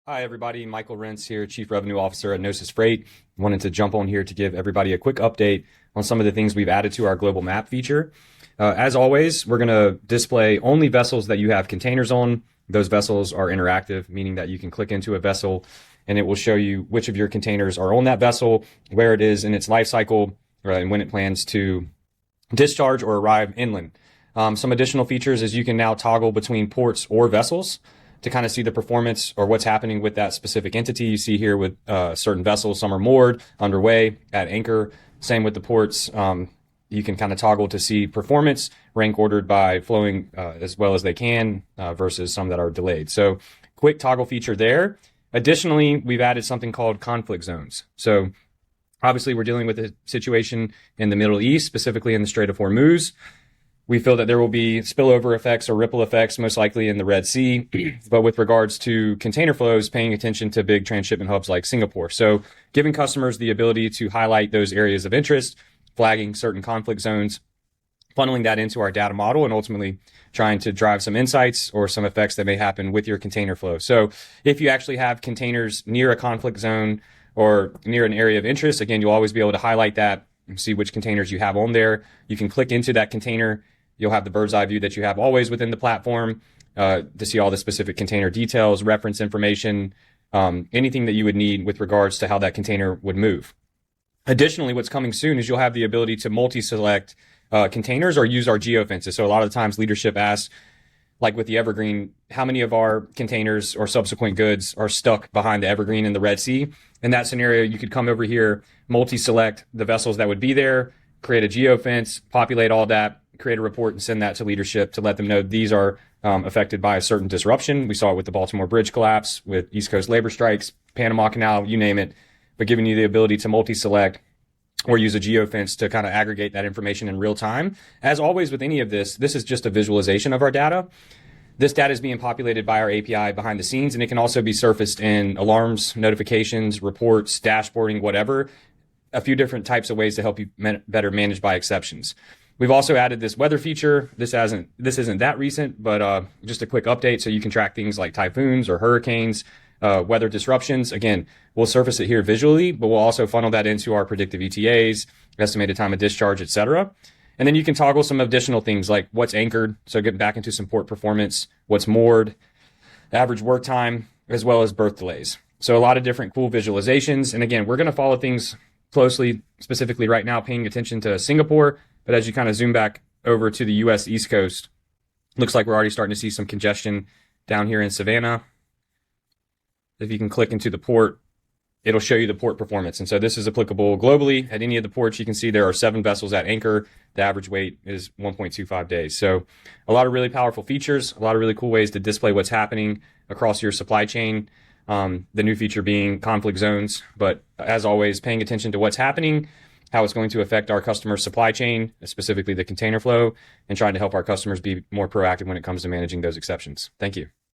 Hi, everybody. Michael Rentz here, Chief Revenue Officer at Gnosis Freight. Wanted to jump on here to give everybody a quick update on some of the things we've added to our global map feature. As always, we're going to display only vessels that you have containers on. Those vessels are interactive, meaning that you can click into a vessel and it will show you which of your containers are on that vessel, where it is in its life cycle, and when it plans to discharge or arrive inland. Some additional features is you can now toggle between ports or vessels to kind of see the performance or what's happening with that specific entity. You see here with certain vessels, some are moored, underway, at anchor. Same with the ports. You can kind of toggle to see performance, rank ordered by flowing as well as they can versus some that are delayed. So quick toggle feature there. Additionally, we've added something called conflict zones. So obviously we're dealing with a situation in the Middle East, specifically in the Strait of Hormuz. We feel that there will be spillover effects or ripple effects, most likely in the Red Sea. But with regards to container flows, paying attention to big transshipment hubs like Singapore. So giving customers the ability to highlight those areas of interest, flagging certain conflict zones, funneling that into our data model, and ultimately trying to drive some insights or some effects that may happen with your container flow. So if you actually have containers near a conflict zone or near an area of interest, again, you'll always be able to highlight that and see which containers you have on there. You can click into that container. You'll have the bird's eye view that you have always within the platform to see all the specific container details, reference information, anything that you would need with regards to how that container would move. Additionally, what's coming soon is you'll have the ability to multi-select containers or use our geofences. So a lot of the times leadership asks, like with the Evergreen, how many of our containers or subsequent goods are stuck behind the Evergreen in the Red Sea? In that scenario, you could come over here, multi-select the vessels that would be there, create a geofence, populate all that, create a report and send that to leadership to let them know these are affected by a certain disruption. We saw it with the Baltimore Bridge collapse, with East Coast labor strikes, Panama Canal, you name it, but giving you the ability to multi-select or use a geofence to kind of aggregate that information in real time. As always with any of this, this is just a visualization of our data. This data is being populated by our API behind the scenes, and it can also be surfaced in alarms, notifications, reports, dashboarding, whatever, a few different types of ways to help you better manage by exceptions. We've also added this weather feature. This isn't that recent, but just a quick update so you can track things like typhoons or hurricanes, weather disruptions. Again, we'll surface it here visually, but we'll also funnel that into our predictive ETAs, estimated time of discharge, etc. And then you can toggle some additional things like what's anchored, so getting back into some port performance, what's moored, average work time, as well as berth delays. So a lot of different cool visualizations. And again, we're going to follow things closely, specifically right now, paying attention to Singapore. But as you kind of zoom back over to the U.S. East Coast, looks like we're already starting to see some congestion down here in Savannah. If you can click into the port, it'll show you the port performance. And so this is applicable globally. At any of the ports, you can see there are 7 vessels at anchor. The average wait is 1.25 days. So a lot of really powerful features, a lot of really cool ways to display what's happening across your supply chain. The new feature being conflict zones. But as always, paying attention to what's happening, how it's going to affect our customer supply chain, specifically the container flow, and trying to help our customers be more proactive when it comes to managing those exceptions. Thank you.